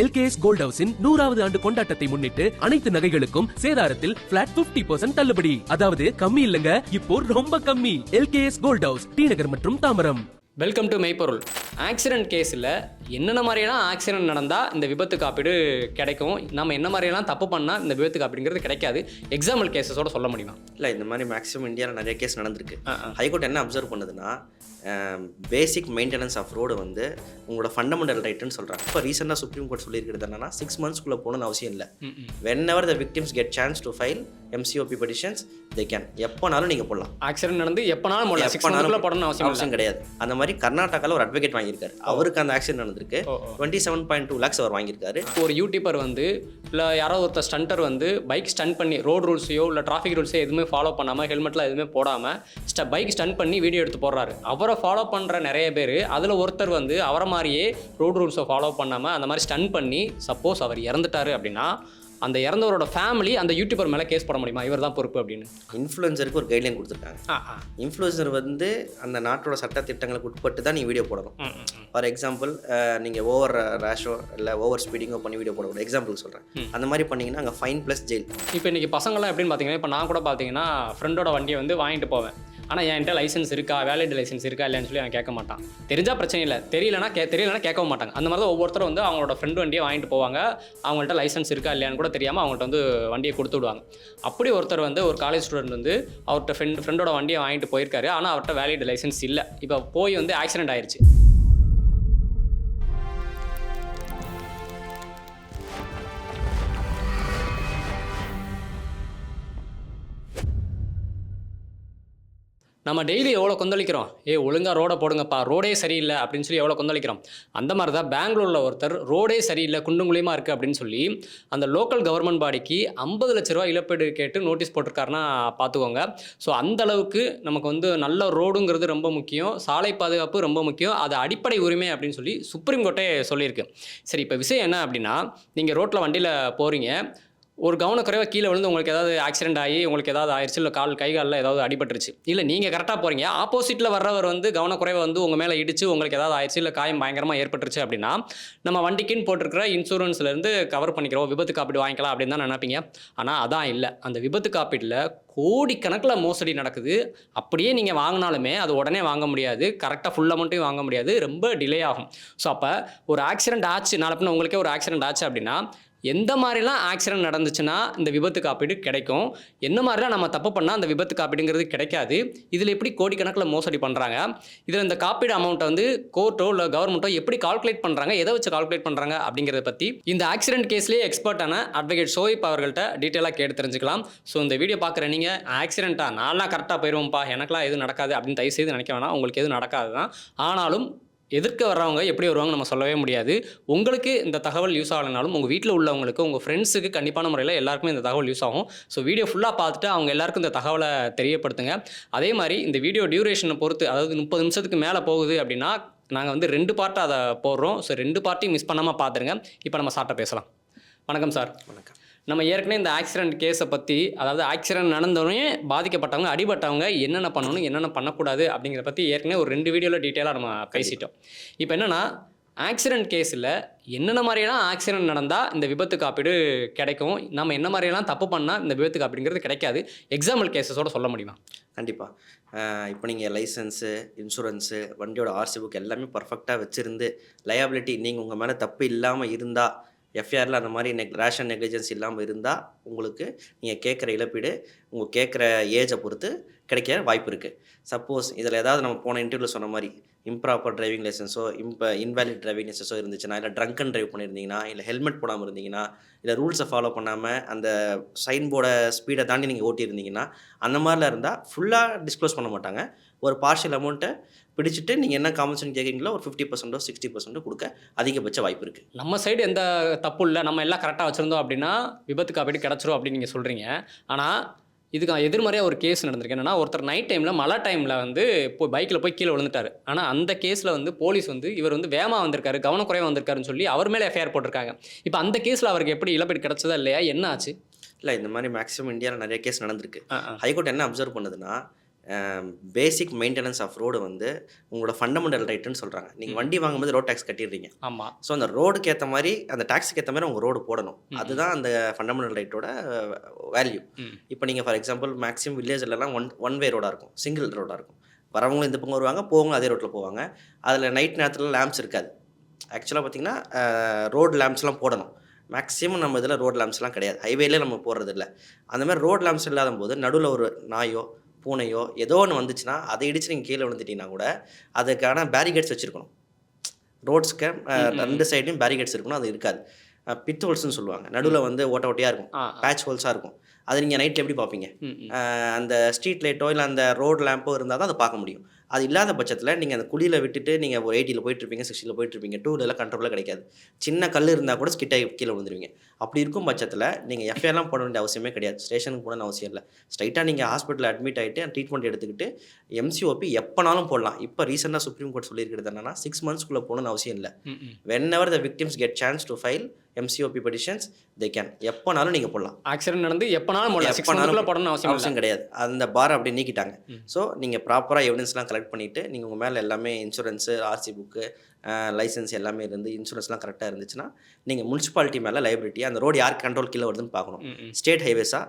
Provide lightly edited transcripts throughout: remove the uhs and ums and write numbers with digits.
LKS Gold Houseஇன் 100வது ஆண்டு கொண்டாட்டத்தை முன்னிட்டு அனைத்து நகைகளுக்கும் சேதாரத்தில் பிளாட் 50% தள்ளுபடி. அதாவது கம்மி இல்லங்க, இப்போ ரொம்ப கம்மி. LKS Gold House, டி நகர் மற்றும் தாம்பரம். வெல்கம் டு மெய்ப்பொருள். ஆக்சிடென்ட் கேஸில் என்னென்ன மாதிரியெல்லாம் ஆக்சிடென்ட் நடந்தால் இந்த விபத்து காப்பீடு கிடைக்கும், நம்ம என்ன மாதிரியெல்லாம் தப்பு பண்ணால் இந்த விபத்து காப்பீடுங்கிறது கிடைக்காது, எக்ஸாம்பிள் கேஸஸோட சொல்ல முடியுமா? இல்லை, இந்த மாதிரி மேக்ஸிமம் இந்தியாவில் நிறைய கேஸ் நடந்திருக்கு. ஹைகோர்ட் என்ன அப்சர்வ் பண்ணுதுன்னா, பேசிக் மெயின்டெனன்ஸ் ஆஃப் ரோடு வந்து உங்களோட ஃபண்டமெண்டல் ரைட்டுன்னு சொல்கிறாங்க. இப்போ ரீசெண்டாக சுப்ரீம் கோர்ட் சொல்லியிருக்கிறது என்னன்னா 6 monthsக்குள்ளே போகணும்னு அவசியம் இல்லை. whenever the victims get chance to file MCOP petitions they can. எப்போனாலும் நீங்கள் போடலாம். ஆக்சிடென்ட் நடந்து எப்போனாலும் போடணும்னு அவசியம் கிடையாது. அந்த மாதிரி கர்நாடகாவில் ஒரு அட்வொகேட் வாங்கியிருக்காரு. அவருக்கு அந்த ஆக்சிடென்ட் நடந்திருக்கு. 27.2 lakhs அவர் வாங்கியிருக்காரு. ஒரு யூடியூபர் வந்து இல்லை யாராவது ஒருத்தர் ஸ்டண்டர் வந்து பைக் ஸ்டண்ட் பண்ணி ரோடு ரூல்ஸையோ இல்லை டிராஃபிக் ரூல்ஸையோ எதுவுமே ஃபாலோ பண்ணாமல் ஹெல்மெட்லாம் எதுவுமே போடாமல் பைக் ஸ்டண்ட் பண்ணி வீடியோ எடுத்து போடுறாரு. அவரை ஃபாலோ பண்ணுற நிறைய பேர், அதில் ஒருத்தர் வந்து அவரை மாதிரியே ரோடு ரூல்ஸை ஃபாலோ பண்ணாமல் அந்த மாதிரி ஸ்டண்ட் பண்ணி சப்போஸ் அவர் இறந்துட்டாரு அப்படின்னா அந்த இறந்தவரோட ஃபேமிலி அந்த யூடியூபர் மேலே கேஸ் போட முடியுமா? இவர் தான் பொறுப்பு அப்படின்னு. இன்ஃப்ளூயன்சருக்கு ஒரு கைட்லைன் கொடுத்துருக்காங்க. இன்ஃப்ளூயன்சர் வந்து அந்த நாட்டோட சட்ட திட்டங்களுக்கு உட்பட்டு தான் நீங்கள் வீடியோ போடணும். ஃபார் எக்ஸாம்பிள், நீங்கள் ஓவர் ரேஷோ இல்லை ஓவர் ஸ்பீடிங்கோ பண்ணி வீடியோ போடக்கூடாது. எக்ஸாம்பிள் சொல்கிறேன். அந்த மாதிரி பண்ணிங்கன்னா அங்கே ஃபைன் ப்ளஸ் ஜெயில். இப்போ இன்றைக்கி பசங்களாம் எப்படின்னு பார்த்தீங்கன்னா, இப்போ நான் கூட பார்த்தீங்கன்னா ஃப்ரெண்டோட வண்டியை வந்து வாங்கிட்டு போவேன். ஆனால் என்கிட்ட லைசன்ஸ் இருக்கா, வேலிட் லைசன்ஸ் இருக்கா இல்லைன்னு சொல்லி அவன் கேட்க மாட்டான். தெரிஞ்சால் பிரச்சனை இல்லை, தெரியலனா கேட்கவும் மாட்டாங்க. அந்த மாதிரி தான் ஒவ்வொருத்தரும் வந்து அவங்களோட ஃப்ரெண்டு வண்டியை வாங்கிட்டு போவாங்க. அவங்கள்ட்ட லைசன்ஸ் இருக்கா இல்லையான்னு கூட தெரியாமல் அவங்கள்ட்ட வந்து வண்டியை கொடுத்து விடுவாங்க. அப்படி ஒருத்தர் வந்து ஒரு காலேஜ் ஸ்டூடெண்ட் வந்து அவர்கிட்ட ஃப்ரெண்டோட வண்டியை வாங்கிட்டு போயிருக்காரு. ஆனால் அவர்கிட்ட வேலிட் லைசன்ஸ் இல்லை. இப்போ போய் வந்து ஆக்சிடென்ட் ஆயிடுச்சு. நம்ம டெய்லி எவ்வளோ கொந்தளிக்கிறோம், ஒழுங்காக ரோடை போடுங்கப்பா, ரோடே சரியில்லை அப்படின்னு சொல்லி எவ்வளோ கொந்தளிக்கிறோம். அந்த மாதிரி தான் பெங்களூரில் ஒருத்தர் ரோடே சரியில்லை, குண்டும் குழியுமா இருக்குது அப்படின்னு சொல்லி அந்த லோக்கல் கவர்மெண்ட் பாடிக்கு 50 லட்ச ரூபா இழப்பீடு கேட்டு நோட்டீஸ் போட்டிருக்காருன்னா பார்த்துக்கோங்க. ஸோ அந்தளவுக்கு நமக்கு வந்து நல்ல ரோடுங்கிறது ரொம்ப முக்கியம், சாலை பாதுகாப்பு ரொம்ப முக்கியம், அது அடிப்படை உரிமை அப்படின்னு சொல்லி சுப்ரீம் கோர்ட்டே சொல்லியிருக்கு. சரி, இப்போ விஷயம் என்ன அப்படின்னா, நீங்கள் ரோட்டில் வண்டியில் போகிறீங்க, ஒரு கவனக்குறைவாக கீழே விழுந்து உங்களுக்கு ஏதாவது ஆக்சிடென்ட் ஆகி உங்களுக்கு ஏதாவது ஆயிடுச்சு, இல்லை கை காலில் ஏதாவது அடிபட்டுருச்சு, இல்லை நீங்கள் கரெக்டாக போகிறீங்க, ஆப்போசிட்டில் வர்றவர் வந்து கவனக்குறைவாக வந்து உங்கள் மேலே இடிச்சு உங்களுக்கு ஏதாவது ஆயிடுச்சு, இல்லை காயம் பயங்கரமாக ஏற்பட்டுருச்சு அப்படின்னா நம்ம வண்டிக்குன்னு போட்டிருக்கிற இன்சூரன்ஸ்லேருந்து கவர் பண்ணிக்கிறோம், விபத்து காப்பீடு வாங்கிக்கலாம் அப்படின்னு தான் நினைப்பீங்க. ஆனால் அதான் இல்லை. அந்த விபத்து காப்பீட்டில் கோடிக்கணக்கில் மோசடி நடக்குது. அப்படியே நீங்கள் வாங்கினாலுமே அது உடனே வாங்க முடியாது, கரெக்டாக ஃபுல் அமௌண்ட்டையும் வாங்க முடியாது, ரொம்ப டிலே ஆகும். ஸோ அப்போ ஒரு ஆக்சிடென்ட் ஆச்சு, நாளை பின்ன உங்களுக்கே ஒரு ஆக்சிடென்ட் ஆச்சு அப்படின்னா எந்த மாதிரிலாம் ஆக்சிடென்ட் நடந்துச்சுன்னா இந்த விபத்து காப்பீடு கிடைக்கும், என்ன மாதிரிலாம் நம்ம தப்பு பண்ணால் அந்த விபத்து காப்பீடுங்கிறது கிடைக்காது, இதில் எப்படி கோடிக்கணக்கில் மோசடி பண்ணுறாங்க, இதில் இந்த காப்பீடு அமௌண்ட்டை வந்து கோர்ட்டோ இல்லை கவர்மெண்ட்டோ எப்படி கால்குலேட் பண்ணுறாங்க, எதை வச்சு கால்குலேட் பண்ணுறாங்க அப்படிங்கிறத பற்றி இந்த ஆக்சிடென்ட் கேஸ்லேயே எக்ஸ்பர்ட்டான அட்வொகேட் ஷோயிப் அவர்கள்ட்ட டீட்டெயிலாக கேட்டு தெரிஞ்சுக்கலாம். ஸோ இந்த வீடியோ பார்க்குற நீங்கள் ஆக்சிடென்ட்டாக நான்லாம் கரெக்டாக போயிடுவோம்ப்பா, எனக்குலாம் எதுவும் நடக்காது அப்படின்னு தயவு செய்து நினைக்க வேணாம். உங்களுக்கு எதுவும் நடக்காது தான். ஆனாலும் எதிர்க்க வர்றவங்க எப்படி வருவாங்க நம்ம சொல்லவே முடியாது. உங்களுக்கு இந்த தகவல் யூஸ் ஆகலைனாலும் உங்கள் வீட்டில் உள்ளவங்களுக்கு, உங்கள் ஃப்ரெண்ட்ஸுக்கு கண்டிப்பான முறையில் எல்லாருக்குமே இந்த தகவல் யூஸ் ஆகும். ஸோ வீடியோ ஃபுல்லாக பார்த்துட்டு அவங்க எல்லாருக்கும் இந்த தகவலை தெரியப்படுத்துங்க. அதே மாதிரி இந்த வீடியோ டியூரேஷனை பொறுத்து, அதாவது 30 நிமிஷத்துக்கு மேலே போகுது அப்படின்னா நாங்கள் வந்து 2 பார்ட்டாக அதை போடுறோம். ஸோ 2 பார்ட்டையும் மிஸ் பண்ணாமல் பார்த்துருங்க. இப்போ நம்ம சார்ட்ட பேசலாம். வணக்கம் சார். வணக்கம். நம்ம ஏற்கனவே இந்த ஆக்சிடென்ட் கேஸை பற்றி, அதாவது ஆக்சிடென்ட் நடந்தோடனே பாதிக்கப்பட்டவங்க, அடிபட்டவங்க என்னென்ன பண்ணணும், என்னென்ன பண்ணக்கூடாது அப்படிங்கிறத பற்றி ஏற்கனவே ஒரு 2 வீடியோவில் டீட்டெயிலாக நம்ம பேசிட்டோம். இப்போ என்னென்னா, ஆக்சிடென்ட் கேஸில் என்னென்ன மாதிரியெல்லாம் ஆக்சிடென்ட் நடந்தால் இந்த விபத்து காப்பீடு கிடைக்கும், நம்ம என்ன மாதிரியெல்லாம் தப்பு பண்ணால் இந்த விபத்து காப்பீடுங்கிறது கிடைக்காது, எக்ஸாம்பிள் கேஸஸோடு சொல்ல முடியுமா? கண்டிப்பாக. இப்போ நீங்கள் லைசன்ஸு, இன்சூரன்ஸு, வண்டியோட ஆர்சி புக் எல்லாமே பர்ஃபெக்டாக வச்சுருந்து லயபிலிட்டி நீங்கள் உங்கள் மேலே தப்பு இல்லாமல் இருந்தால், எஃப்ஐஆரில் அந்த மாதிரி ரேஷன் நெக்லிஜென்ஸ் இல்லாமல் இருந்தால் உங்களுக்கு நீங்கள் கேட்குற இழப்பீடு உங்கள் கேட்குற ஏஜை பொறுத்து கிடைக்க வாய்ப்பு இருக்குது. சப்போஸ் இதில் ஏதாவது நம்ம போன இன்டர்வியூவில் சொன்ன மாதிரி இம்ப்ராப்பர் டிரைவிங் லைசன்ஸோ இன்வேலிட் டிரைவிங் லைசன்ஸோ இருந்துச்சுன்னா, இல்லை ட்ரங்க் அண்ட் ட்ரைவ் பண்ணியிருந்தீங்கன்னா, இல்லை ஹெல்மெட் போடாமல் இருந்தீங்கன்னா, இல்லை ரூல்ஸை ஃபாலோ பண்ணாமல் அந்த சைன் போர்டை ஸ்பீடை தாண்டி நீங்கள் ஓட்டியிருந்தீங்கன்னா, அந்த மாதிரிலாம் இருந்தால் ஃபுல்லாக டிஸ்க்ளோஸ் பண்ண மாட்டாங்க. ஒரு பார்ஷியல் அமௌண்ட்டை பிடிச்சிட்டு நீங்கள் என்ன காம்பன்சேஷன் கேட்குறீங்களோ ஒரு 50% 60% கொடுக்க அதிகபட்ச வாய்ப்பு இருக்குது. நம்ம சைடு எந்த தப்பு இல்லை, நம்ம எல்லாம் கரெக்டாக வச்சுருந்தோம் அப்படின்னா விபத்து காப்பீடு கிடச்சிரும் அப்படின்னு நீங்கள் சொல்கிறீங்க. ஆனால் இதுக்கு எதிர்மறையாக ஒரு கேஸ் நடந்திருக்கு. என்னென்னா, ஒருத்தர் நைட் டைமில் மழை டைமில் வந்து பைக்கில் போய் கீழே விழுந்துட்டார். ஆனால் அந்த கேஸில் வந்து போலீஸ் வந்து இவர் வந்து வேகமாக வந்திருக்காரு, கவனக்குறைவாக வந்திருக்காருன்னு சொல்லி அவர் மேலே எஃப்ஐஆர் போட்டிருக்காங்க. இப்போ அந்த கேஸில் அவருக்கு எப்படி இழப்பீடு கிடச்சதா இல்லையா, என்ன ஆச்சு? இல்லை, இந்த மாதிரி மேக்ஸிமம் இந்தியாவில் நிறைய கேஸ் நடந்திருக்கு. ஹைகோர்ட் என்ன அப்சர்வ் பண்ணுதுன்னா, பேசிக் மெயின்டெனன்ஸ் ஆஃப் ரோடு வந்து உங்களோட ஃபண்டமெண்டல் ரைட்டுன்னு சொல்கிறாங்க. நீங்கள் வண்டி வாங்கும்போது ரோட் டேக்ஸ் கட்டிடுறீங்க. ஆமாம். ஸோ அந்த ரோடுக்கு ஏற்ற மாதிரி அந்த டேக்ஸுக்கு ஏற்ற மாதிரி உங்கள் ரோடு போடணும். அதுதான் அந்த ஃபண்டமெண்டல் ரைட்டோட வேல்யூ. இப்போ நீங்கள் ஃபார் எக்ஸாம்பிள் மேக்ஸிமம் வில்லேஜ்லலாம் ஒன் வே ரோடாக இருக்கும், சிங்கிள் ரோடாக இருக்கும். வரவங்களும் இந்த பக்கம் வருவாங்க, போவங்களும் அதே ரோட்டில் போவாங்க. அதில் நைட் நேரத்தில் லேம்ப்ஸ் இருக்காது. ஆக்சுவலாக பார்த்தீங்கன்னா ரோடு லேம்ப்ஸ்லாம் போடணும். மேக்ஸிமம் நம்ம இதில் ரோட் லேம்ப்ஸ்லாம் கிடையாது, ஹைவேலே நம்ம போடுறது இல்லை. அந்த மாதிரி ரோட் லேம்ப்ஸ் இல்லாத போது நடுவில் ஒரு நாயோ பூனையோ ஏதோ ஒன்று வந்துச்சுன்னா அதை இடிச்சு நீங்கள் கீழே விழுந்துட்டீங்கன்னா கூட அதுக்கான பேரிகேட்ஸ் வச்சுருக்கணும். ரோட்ஸ்க்கு 2 சைட்லையும் பேரிகேட்ஸ் இருக்கணும். அது இருக்காது. பிட் ஹோல்ஸ்னு சொல்லுவாங்க. நடுவில் வந்து ஓட்ட ஓட்டையாக இருக்கும், பேட்ச் ஹோல்ஸாக இருக்கும். அது நீங்கள் நைட்டில் எப்படி பார்ப்பீங்க? அந்த ஸ்ட்ரீட் லைட்டோ இல்லை அந்த ரோட் லேம்போ இருந்தால் தான் அதை பார்க்க முடியும். அது இல்லாத பட்சத்தில் நீங்கள் அந்த குழியில் விட்டுட்டு நீங்கள் ஒரு 80ல் போயிட்டுருப்பீங்க, 60ல் போயிட்டுருப்பீங்க, 2 கண்ட்ரோலில் கிடைக்காது. சின்ன கல் இருந்தால் கூட ஸ்கிட்டாகி கீழே விழுந்துருவீங்க. அப்படி இருக்கும் பட்சத்தில் நீங்கள் எஃப்ஐஆர்லாம் போட வேண்டிய அவசியமே கிடையாது, ஸ்டேஷனுக்கு போகணும்னு அவசியம் இல்லை. ஸ்ட்ரைட்டாக நீங்கள் ஹாஸ்பிட்டலில் அட்மிட் ஆகிட்டு ட்ரீட்மெண்ட் எடுத்துக்கிட்டு எம்சிஓபி எப்போனாலும் போடலாம். இப்போ ரீசெண்டாக சுப்ரீம் கோர்ட் சொல்லியிருக்கிறது என்னன்னா 6 monthsக்குள்ளே போகணும்னு அவசியம் இல்லை. whenever the victims get chance to file MCOP petitions they can, எப்போனாலும் நீங்கள் போடலாம். ஆக்சிடென்ட் நடந்து எப்போனாலும் போடணும் அவசியம் கிடையாது. அந்த பார் அப்படி நீக்கிட்டாங்க. ஸோ நீங்கள் ப்ராப்பராக எவிடன்ஸ்லாம் கலெக்ட் பண்ணிவிட்டு நீங்கள் உங்கள் மேலே எல்லாமே இன்சூரன்ஸு, ஆர்சி புக்கு, லைசன்ஸ் எல்லாமே இருந்து இன்சூரன்ஸ்லாம் கரெக்டாக இருந்துச்சுன்னா நீங்கள் முனிசிபாலிட்டி மேலே லைபிலிட்டி, அந்த ரோடு யார் கண்ட்ரோல் கீழே வருதுன்னு பார்க்கணும். ஸ்டேட் ஹைவேஸா,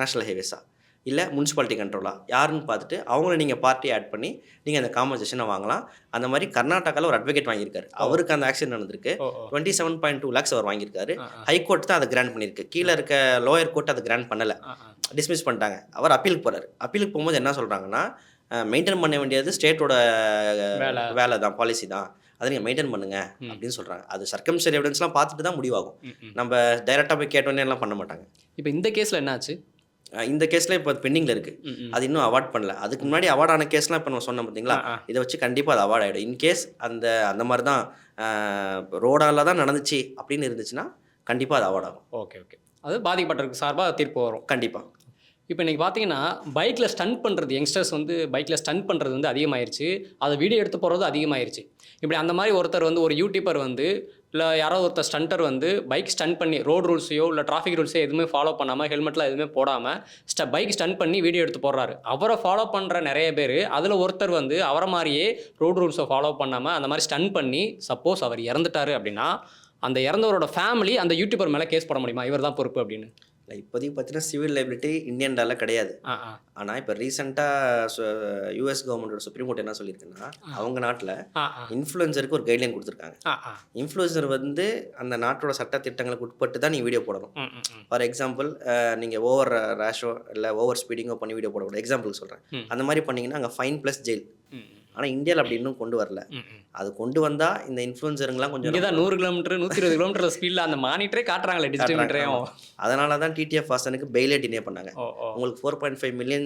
நேஷனல் ஹைவேஸா, இல்லை முனிசிபாலிட்டி கண்ட்ரோலா யாருன்னு பார்த்துட்டு அவங்கள நீங்கள் பார்ட்டி ஆட் பண்ணி நீங்கள் அந்த காம்பன்சேஷனை வாங்கலாம். அந்த மாதிரி கர்நாடகாவில் ஒரு அட்வொகேட் வாங்கியிருக்காரு. அவருக்கு அந்த ஆக்சிடென்ட் நடந்திருக்கு. 27.2 lakhs அவர் வாங்கியிருக்காரு. ஹைகோர்ட் தான் அதை கிராண்ட் பண்ணியிருக்கு. கீழே இருக்க லோயர் கோர்ட் அதை கிராண்ட் பண்ணலை, டிஸ்மிஸ் பண்ணிட்டாங்க. அவர் அப்பீலுக்கு போகிறார். அப்பீலுக்கு போகும்போது என்ன சொல்கிறாங்கன்னா மெயின்டைன் பண்ண வேண்டியது ஸ்டேட்டோட வேலை தான், பாலிசி தான், அதை நீங்கள் மெயின்டைன் பண்ணுங்க அப்படின்னு சொல்கிறாங்க. அது சர்க்கம்ஸ்டன்ஷியல் எவிடன்ஸ்லாம் பார்த்துட்டு தான் முடிவாகும். நம்ம டைரெக்டாக போய் கேட்டோன்னே எல்லாம் பண்ண மாட்டாங்க. இப்போ இந்த கேஸில் என்னாச்சு? இந்த கேஸில் இப்போ பெண்டிங்கில் இருக்குது. அது இன்னும் அவார்ட் பண்ணல. அதுக்கு முன்னாடி அவார்ட் ஆன கேஸ்லாம் இப்போ நம்ம சொன்னோம் பார்த்தீங்களா, இதை வச்சு கண்டிப்பாக அது அவார்ட் ஆகிடும். இன்கேஸ் அந்த மாதிரி தான் ரோடால தான் நடந்துச்சு அப்படின்னு இருந்துச்சுன்னா கண்டிப்பாக அது அவார்ட் ஆகும். ஓகே ஓகே, அது பாதிக்கப்பட்டிருக்கு சார்பாக தீர்ப்பு வரும் கண்டிப்பாக. இப்போ இன்றைக்கி பார்த்தீங்கன்னா பைக்கில் ஸ்டண்ட் பண்ணுறது, யங்ஸ்டர்ஸ் வந்து பைக்கில் ஸ்டண்ட் பண்ணுறது வந்து அதிகமாகிருச்சு. அதை வீடியோ எடுத்து போகிறது அதிகமாகிருச்சு. இப்படி அந்த மாதிரி ஒருத்தர் வந்து ஒரு யூடியூபர் வந்து இல்லை யாரோ ஒருத்தர் ஸ்டண்டர் வந்து பைக் ஸ்டண்ட் பண்ணி ரோடு ரூல்ஸையோ இல்லை டிராஃபிக் ரூல்ஸையோ எதுவுமே ஃபாலோ பண்ணாமல் ஹெல்மெட்லாம் எதுவுமே போடாமல் பைக் ஸ்டண்ட் பண்ணி வீடியோ எடுத்து போடுறாரு. அவரை ஃபாலோ பண்ணுற நிறைய பேர், அதில் ஒருத்தர் வந்து அவரை மாதிரியே ரோடு ரூல்ஸை ஃபாலோ பண்ணாமல் அந்த மாதிரி ஸ்டண்ட் பண்ணி சப்போஸ் அவர் இறந்துட்டாரு அப்படின்னா அந்த இறந்தவரோட ஃபேமிலி அந்த யூடியூபர் மேலே கேஸ் போட முடியுமா, இவர் தான் பொறுப்பு அப்படின்னு? இல்லை, இப்போதைக்கு பார்த்தீங்கன்னா சிவில் லைபிலிட்டி இந்தியன் லால கிடையாது. ஆனால் இப்போ ரீசெண்டாக யூஎஸ் கவர்மெண்டோட சுப்ரீம் கோர்ட் என்ன சொல்லியிருக்குன்னா அவங்க நாட்டில் இன்ஃப்ளூயன்சருக்கு ஒரு கைட்லைன் கொடுத்துருக்காங்க. இன்ஃப்ளூயன்சர் வந்து அந்த நாட்டோட சட்ட திட்டங்களுக்கு உட்பட்டு தான் நீங்கள் வீடியோ போடணும். ஃபார் எக்ஸாம்பிள் நீங்கள் ஓவர் ரேஷோ இல்லை ஓவர் ஸ்பீடிங்கோ பண்ணி வீடியோ போடக்கூடாது. எக்ஸாம்பிள் சொல்கிறேன். அந்த மாதிரி பண்ணிங்கன்னா அங்கே ஃபைன் ப்ளஸ் ஜெயில். ஆனால் இந்தியாவில் அப்படி இன்னும் கொண்டு வரல. அது கொண்டு வந்தால் இந்த இன்ஃப்ளூயன்சர்லாம் கொஞ்சம் இங்கே தான் 100 கிலோமீட்டர் 120 கிலோமீட்டர் ஸ்பீடில் அந்த மானிட்டரே காட்டுறாங்களே, டிஜிட்டல் மீட்டரையும். அதனால தான் டிடிஎஃப் வாசனுக்கு பெயிலே டினே பண்ணாங்க. உங்களுக்கு 4.5 million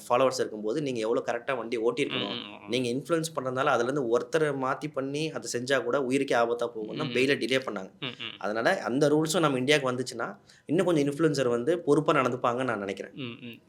ஃபாலோவர்ஸ் இருக்கும்போது நீங்கள் எவ்வளோ கரெக்டாக வண்டி ஓட்டியிருக்கணும், நீங்கள் இன்ஃப்ளூயன்ஸ் பண்ணுறதுனால அதுலேருந்து ஒருத்தரை மாற்றி பண்ணி அதை செஞ்சால் கூட உயிருக்கே ஆபத்தாக போகும்னா பெயிலே டிலே பண்ணாங்க. அதனால் அந்த ரூல்ஸும் நம்ம இந்தியாவுக்கு வந்துச்சுன்னா இன்னும் கொஞ்சம் இன்ஃப்ளூயன்சர் வந்து பொறுப்பாக நடந்துப்பாங்கன்னு நான் நினைக்கிறேன்.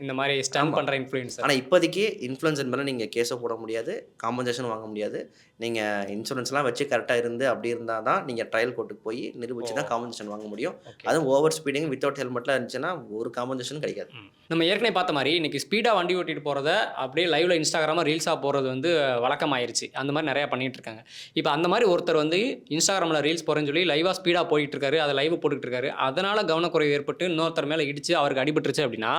இந்த மாதிரி ஸ்டாண்ட் பண்ணுற இன்ஃப்ளூயன்சர். ஆனால் இப்போதைக்கு இன்ஃப்ளூயன்சர் மேலே நீங்கள் கேஸை போட முடியாது, காம்பன்சேஷன் வாங்க முடியாது. நீங்கள் இன்சூரன்ஸ்லாம் வச்சு கரெக்டாக இருந்து அப்படி இருந்தால் தான் நீங்கள் ட்ரையல் கோர்ட்டுக்கு போய் நிரூபிச்சு தான் காம்பன்சேஷன் வாங்க முடியும். அதுவும் ஓவர் ஸ்பீடிங் வித்தவுட் ஹெல்மெட்லாம் இருந்துச்சுன்னா ஒரு காம்பன்சேஷன் கிடைக்காது. நம்ம ஏற்கனவே பார்த்த மாதிரி இன்றைக்கி ஸ்பீடாக வண்டி ஓட்டிட்டு போகிறத அப்படியே லைவில் இன்ஸ்டாகிராமாக ரீல்ஸாக போகிறது வந்து வழக்கமாயிருச்சு. அந்த மாதிரி நிறையா பண்ணிகிட்டு இருக்காங்க. இப்போ அந்த மாதிரி ஒருத்தர் வந்து இன்ஸ்டாகிராமில் ரீல்ஸ் போகிறேன்னு சொல்லி லைவாக ஸ்பீடாக போயிட்டு இருக்காரு, அதை லைவ் போட்டுக்கிட்டு இருக்காரு. அதனால் கவனக்குறைவு ஏற்பட்டு இன்னொருத்தர் மேலே இடிச்சு அவருக்கு அடிபட்டுருச்சு அப்படின்னா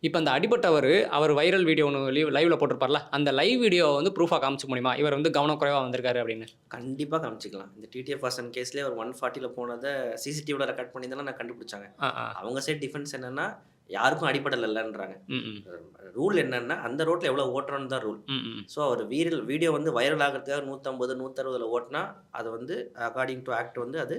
இப்போ அந்த அடிபட்டவர் அவர் வைரல் வீடியோ ஒன்று லைவில் போட்டிருப்பார்ல, அந்த லைவ் வீடியோ வந்து ப்ரூஃபாக காமிச்சிக்க முடியுமா இவர் வந்து கவனக்குறைவாக வந்திருக்காரு அப்படின்னு? கண்டிப்பாக காமிச்சிக்கலாம். இந்த டிடிஎஃப் வாசன் கேஸ்லேயே ஒரு 140ல் போனதை சிசிடிவியில் ரெக்கார்ட் பண்ணி தானே நான் கண்டுபிடிச்சாங்க. அவங்க சைட் டிஃபென்ஸ் என்னென்னா யாருக்கும் அடிப்படல் இல்லைன்றாங்க. ரூல் என்னன்னா அந்த ரோட்டில் எவ்வளோ ஓட்டுறோன்னு தான் ரூல். ஸோ அவர் வீடியோ வந்து வைரல் ஆகிறதுக்காக 150 160 ஓட்டினா அது வந்து அக்கார்டிங் டு ஆக்ட் வந்து அது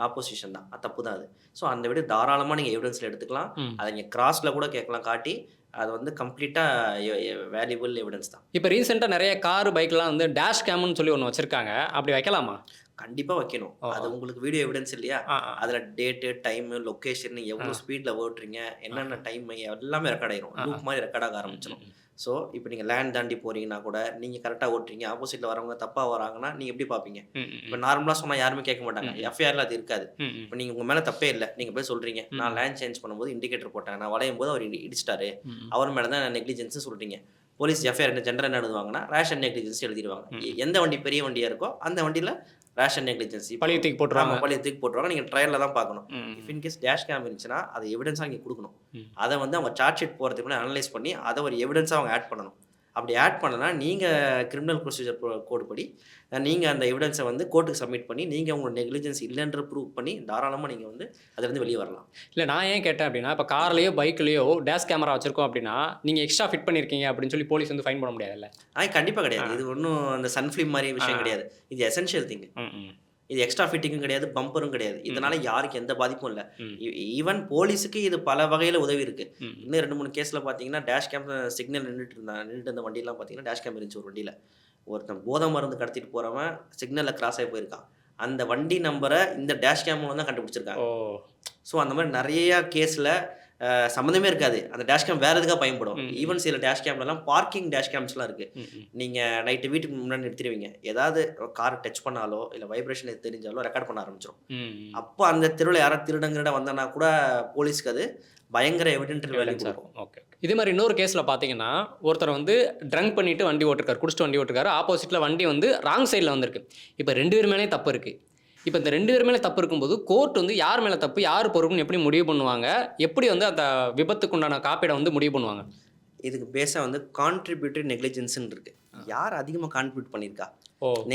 ஆப்போசிஷன் தான், அது தப்பு தான் அது. ஸோ அந்த விட தாராளமாக நீங்கள் எவிடன்ஸில் எடுத்துக்கலாம். அதை நீங்கள் கிராஸில் கூட கேட்கலாம், காட்டி அது வந்து கம்ப்ளீட்டாக வேல்யூபிள் எவிடன்ஸ் தான். இப்போ ரீசெண்டாக நிறைய கார் பைக்லாம் வந்து டேஷ் கேம்னு சொல்லி ஒன்று வச்சுருக்காங்க, அப்படி வைக்கலாமா? கண்டிப்பாக வைக்கணும். அது உங்களுக்கு வீடியோ எவிடன்ஸ் இல்லையா, அதில் டேட்டு, டைமு, லொக்கேஷன், எவ்வளோ ஸ்பீடில் ஓட்டுறீங்க, என்னென்ன டைம் எல்லாமே ரெக்கார்ட் ஆகிரும், லூப் மாதிரி ரெக்கார்ட் ஆக ஆரம்பிச்சிடும். ஸோ இப்போ நீங்கள் லேண்ட் தாண்டி போகிறீங்கன்னா கூட நீங்கள் கரெக்டாக ஓட்டுறீங்க, ஆப்போசிட்டில் வரவங்க தப்பாக வராங்கன்னா நீங்கள் எப்படி பார்ப்பீங்க? இப்போ நார்மலாக சொன்னால் யாருமே கேட்க மாட்டாங்க, எஃப்ஐஆரில் அது இருக்காது. இப்போ நீங்கள் உங்கள் மேலே தப்பே இல்லை, நீங்கள் போய் சொல்கிறீங்க நான் லேண்ட் சேஞ்ச் பண்ணும்போது இண்டிகேட்டர் போட்டேன், நான் வளையும் போது அவர் இடிச்சிட்டாரு, அவர் மேலே தான் நெக்லிஜென்ஸ் சொல்கிறீங்க. போலீஸ் எஃப்ஐஆர் ஜென்ரல் என்ன எழுதுவாங்கன்னா ரேஷன் நெக்லிஜென்சி எழுதிடுவாங்க. எந்த வண்டி பெரிய வண்டியாக இருக்கோ அந்த வண்டியில் ரேஷன் நெக்லிஜென்சி பழைய தூக்கி போட்டுருவாங்க. பழைய தூக்கி போட்டுருவாங்க. நீங்கள் ட்ரையலில் தான் பார்க்கணும். ம். இஃப் இன்கேஸ் டேஷ் கேம் இருந்துச்சுன்னா அதை எவிடன்ஸாக நீங்கள் கொடுக்கணும். ம். அதை வந்து அவங்க சார்ஜ் ஷீட் போகிறதுக்கு முன்னாடி அனலைஸ் பண்ணி அதை ஒரு எவிடன்ஸாக அவங்க ஆட் பண்ணணும். அப்படி ஆட் பண்ணனா நீங்கள் கிரிமினல் ப்ரொசீஜர் கோட் படி நீங்கள் அந்த எவிடன்ஸை வந்து கோர்ட்டுக்கு சப்மிட் பண்ணி நீங்கள் உங்களோட நெக்லிஜென்ஸ் இல்லைன்ற ப்ரூவ் பண்ணி தாராளமாக நீங்கள் வந்து அதுலேருந்து வெளியே வரலாம். இல்லை நான் ஏன் கேட்டேன் அப்படின்னா, இப்போ கார்லேயோ பைக்லேயோ டேஷ் கேமரா வச்சிருக்கோம் அப்படின்னா நீங்கள் எக்ஸ்ட்ரா ஃபிட் பண்ணியிருக்கீங்க அப்படின்னு சொல்லி போலீஸ் வந்து ஃபைன் பண்ண முடியாதுல்ல? கண்டிப்பாக கிடையாது. இது ஒன்றும் அந்த சன்ஃபிலிம் மாதிரி விஷயம் கிடையாது. இது எசென்ஷியல் திங். இது எக்ஸ்ட்ரா ஃபிட்டிங்கும் கிடையாது, பம்பரும் கிடையாது. இதனால யாருக்கு எந்த பாதிப்பும் இல்லை. ஈவன் போலீஸுக்கு இது பல வகையில் உதவி இருக்கு. இன்னும் 2-3 கேஸில் பார்த்தீங்கன்னா டேஷ் கேம் சிக்னல் நின்றுட்டு இருந்த வண்டியெல்லாம் பார்த்தீங்கன்னா டேஷ் கேம் இருந்துச்சு. ஒரு வண்டியில் ஒருத்தன் போதை மருந்து கடத்திட்டு போகிறவன் சிக்னலில் கிராஸ் ஆகி போயிருக்கான். அந்த வண்டி நம்பரை இந்த டேஷ் கேம் மூலம் தான் கண்டுபிடிச்சிருக்காங்க. ஸோ அந்த மாதிரி நிறையா கேஸில் சம்மந்தமே இருக்காது. அந்த டேஷ் கேம் வேறு எதுக்காக பயன்படும். ஈவன் சில டேஷ் கேம்லாம் பார்க்கிங் டேஷ் கேம்ஸ்லாம் இருக்குது. நீங்கள் நைட்டு வீட்டுக்கு முன்னாடி நிறுத்திடுவீங்க, ஏதாவது கார் டச் பண்ணாலோ இல்லை வைப்ரேஷன் தெரிஞ்சாலோ ரெக்கார்ட் பண்ண ஆரம்பிச்சிடும். அப்போ அந்த தெருவில் யாராவது திருடங்கிட வந்தனா கூட போலீஸ்க்கு அது பயங்கர எவிடென்ட் வேலை இருக்கும். ஓகே. இதே மாதிரி இன்னொரு கேஸில் பார்த்தீங்கன்னா, ஒருத்தர் வந்து ட்ரங்க் பண்ணிட்டு வண்டி ஓட்டிருக்காரு, குடிச்சிட்டு வண்டி ஓட்டிருக்காரு. ஆப்போசிட்டில் வண்டி வந்து ராங் சைடில் வந்திருக்கு. இப்போ 2 பேர் மேலேயும் தப்பு இருக்குது. இப்போ இந்த 2 பேர் மேலே தப்பு இருக்கும்போது கோர்ட் வந்து யார் மேலே தப்பு யார் பொறுப்புன்னு எப்படி முடிவு பண்ணுவாங்க? எப்படி வந்து அந்த விபத்துக்கு உண்டான காப்பீடை வந்து முடிவு பண்ணுவாங்க? இதுக்கு பேஸாக வந்து கான்ட்ரிபியூட்டரி நெக்லிஜென்ஸ்ன்னு இருக்குது. யார் அதிகமாக கான்ட்ரிபியூட் பண்ணியிருக்கா,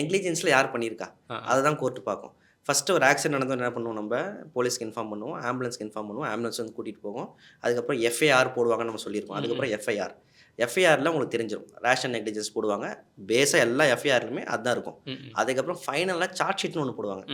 நெக்லிஜென்ஸில் யார் பண்ணியிருக்கா, அதை தான் கோர்ட்டு பார்க்கும். ஃபஸ்ட்டு ஒரு ஆக்சிடென்ட் நடந்தால் என்ன பண்ணுவோம், நம்ம போலீஸ்க்கு இன்ஃபார்ம் பண்ணுவோம், ஆம்புலன்ஸ்க்கு இன்ஃபார்ம் பண்ணுவோம், ஆம்புலன்ஸ் வந்து கூட்டிகிட்டு போவோம். அதுக்கப்புறம் எஃப்ஐஆர் போடுவாங்கன்னு நம்ம சொல்லியிருக்கோம். அதுக்கப்புறம் எஃப்ஐஆரில் உங்களுக்கு தெரிஞ்சிடும் ரேஷன் நெக்லிஜென்ஸ் போடுவாங்க. பேஸாக எல்லா எஃப்ஐஆர்லையுமே அதுதான் இருக்கும். அதுக்கப்புறம் ஃபைனலாக சார்ஜ் ஷீட்னு ஒன்று போடுவாங்க.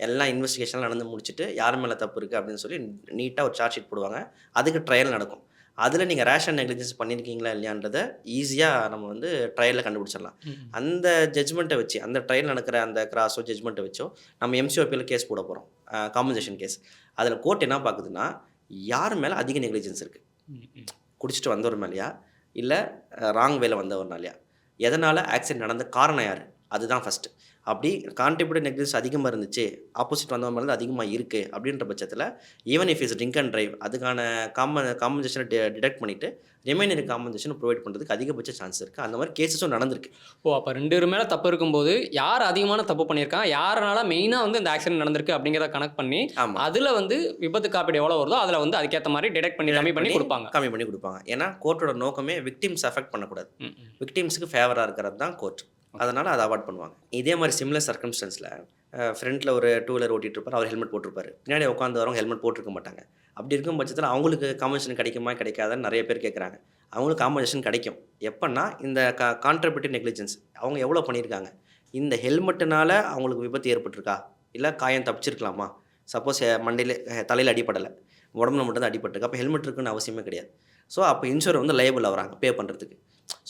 எல்லாம் இன்வெஸ்டிகேஷன் நடந்து முடிச்சுட்டு யார் மேலே தப்பு இருக்குது அப்படின்னு சொல்லி நீட்டாக ஒரு சார்ஜ் ஷீட் போடுவாங்க. அதுக்கு ட்ரையல் நடக்கும். அதில் நீங்கள் ரேஷன் நெக்லிஜென்ஸ் பண்ணியிருக்கீங்களா இல்லையான்றதை ஈஸியாக நம்ம வந்து ட்ரையலில் கண்டுபிடிச்சிடலாம். அந்த ஜட்ஜ்மெண்ட்டை வச்சு, அந்த ட்ரையல் நடக்கிற அந்த கிராஸோ ஜட்ஜ்மெண்ட்டை வச்சோ நம்ம எம்சிஓபியில் கேஸ் போட போகிறோம், காம்பன்சேஷன் கேஸ். அதில் கோர்ட் என்ன பார்க்குதுன்னா யார் மேலே அதிக நெக்லிஜென்ஸ் இருக்குது, குடிச்சிட்டு வந்தவர் மேலேயா இல்லை ராங் வேல வந்தவர்னாலையா, எதனால் ஆக்சிடென்ட் நடந்த காரணம் யார், அதுதான் ஃபஸ்ட்டு. அப்படி கான்ட்ரிபியூட்டட் நெக்லிஜென்ஸ் அதிகமாக இருந்துச்சு, ஆப்போசிட் வந்தவங்க மேலே அதிகமாக இருக்குது அப்படின்ற பட்சத்தில் even if is drink and drive அதுக்கான காம்பன்சேஷனை டிடெக்ட் பண்ணிவிட்டு ரிமைனரி காம்பன்சேஷன் ப்ரொவைட் பண்ணுறதுக்கு அதிகபட்ச சான்ஸ் இருக்குது. அந்த மாதிரி கேஸஸும் நடந்திருக்கு. அப்போ 2 பேர் மேலே தப்பு இருக்கும்போது யார் அதிகமான தப்பு பண்ணியிருக்காங்க, யாரனால மெயினாக வந்து இந்த ஆக்சிடென்ட் நடந்திருக்கு அப்படிங்கிறத கணக்கு பண்ணி அதில் வந்து விபத்து காப்பீடு எவ்வளோ வருதோ அதில் வந்து அதுக்கேற்ற மாதிரி டிடெக்ட் பண்ணி கம்மி பண்ணி கொடுப்பாங்க. ஏன்னா கோர்ட்டோட நோக்கமே விக்டிம்ஸ் அஃபெக்ட் பண்ணக்கூடாது, விக்டிம்ஸுக்கு ஃபேவராக இருக்கிறது தான் கோர்ட். அதனால் அதை அவாய்ட் பண்ணுவாங்க. இதே மாதிரி சிமிலர் சர்க்கம்ஸ்டன்ஸில் ஃப்ரண்ட்டில் ஒரு 2 வீலர் ஓட்டிகிட்டு இருப்பார், அவர் ஹெல்மெட் போட்டிருப்பார், பின்னாடி உட்காந்து வரவங்க ஹெல்மெட் போட்டிருக்க மாட்டாங்க. அப்படி இருக்கும் பட்சத்தில் அவங்களுக்கு காம்பன்சேஷன் கிடைக்குமா கிடைக்காதுன்னு நிறைய பேர் கேட்குறாங்க. அவங்களுக்கு காம்பன்சேஷன் கிடைக்கும். எப்போன்னா இந்த கான்ட்ரிபியூட்டரி நெக்லிஜென்ஸ் அவங்க எவ்வளோ பண்ணியிருக்காங்க, இந்த ஹெல்மெட்டுனால அவங்களுக்கு விபத்து ஏற்பட்டிருக்கா, இல்லை காயம் தப்பிச்சிருக்கலாமா, சப்போஸ் மண்டையில் தலையில் அடிப்படலை, உடம்புல மட்டும் தான் அடிபட்டிருக்கு, அப்போ ஹெல்மெட் இருக்குன்னு அவசியமே கிடையாது. ஸோ அப்போ இன்சூரர் வந்து லைபிள் ஆகிறாங்க பே பண்ணுறதுக்கு.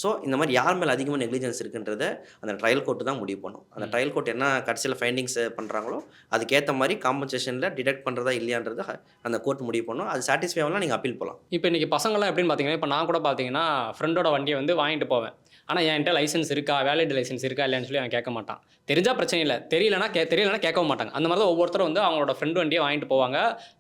ஸோ இந்த மாதிரி யார் மேலே அதிகமாக நெக்லிஜென்ஸ் இருக்குன்றத அந்த ட்ரையல் கோர்ட்டு தான் முடிவு பண்ணும். அந்த ட்ரையல் கோர்ட் என்ன கடைசியில் ஃபைண்டிங்ஸ் பண்ணுறாங்களோ அதுக்கேற்ற மாதிரி காம்பன்சேஷனில் டிடெக்ட் பண்ணுறதா இல்லையான்றதை அந்த கோர்ட் முடிவு பண்ணும். அது சாட்டிஸ்ஃபை ஆகலாம், நீங்கள் அப்பீல் போகலாம். இப்போ இன்றைக்கி பசங்களாம் எப்படின்னு பார்த்தீங்கன்னா, இப்போ நான் கூட பார்த்தீங்கன்னா ஃப்ரெண்டோட வண்டியை வந்து வாங்கிட்டு போவேன். ஆனால் என்கிட்ட லைசன்ஸ் இருக்கா, வேலிட் லைசன்ஸ் இருக்கா இல்லைன்னு சொல்லி அவன் கேட்க மாட்டான். தெரிஞ்சால் பிரச்சனை இல்லை, தெரியலனா கேட்கவும் மாட்டாங்க. அந்த மாதிரி தான் ஒவ்வொருத்தரும் வந்து அவங்களோட ஃப்ரெண்டு வண்டியை வாங்கிட்டு போவாங்க.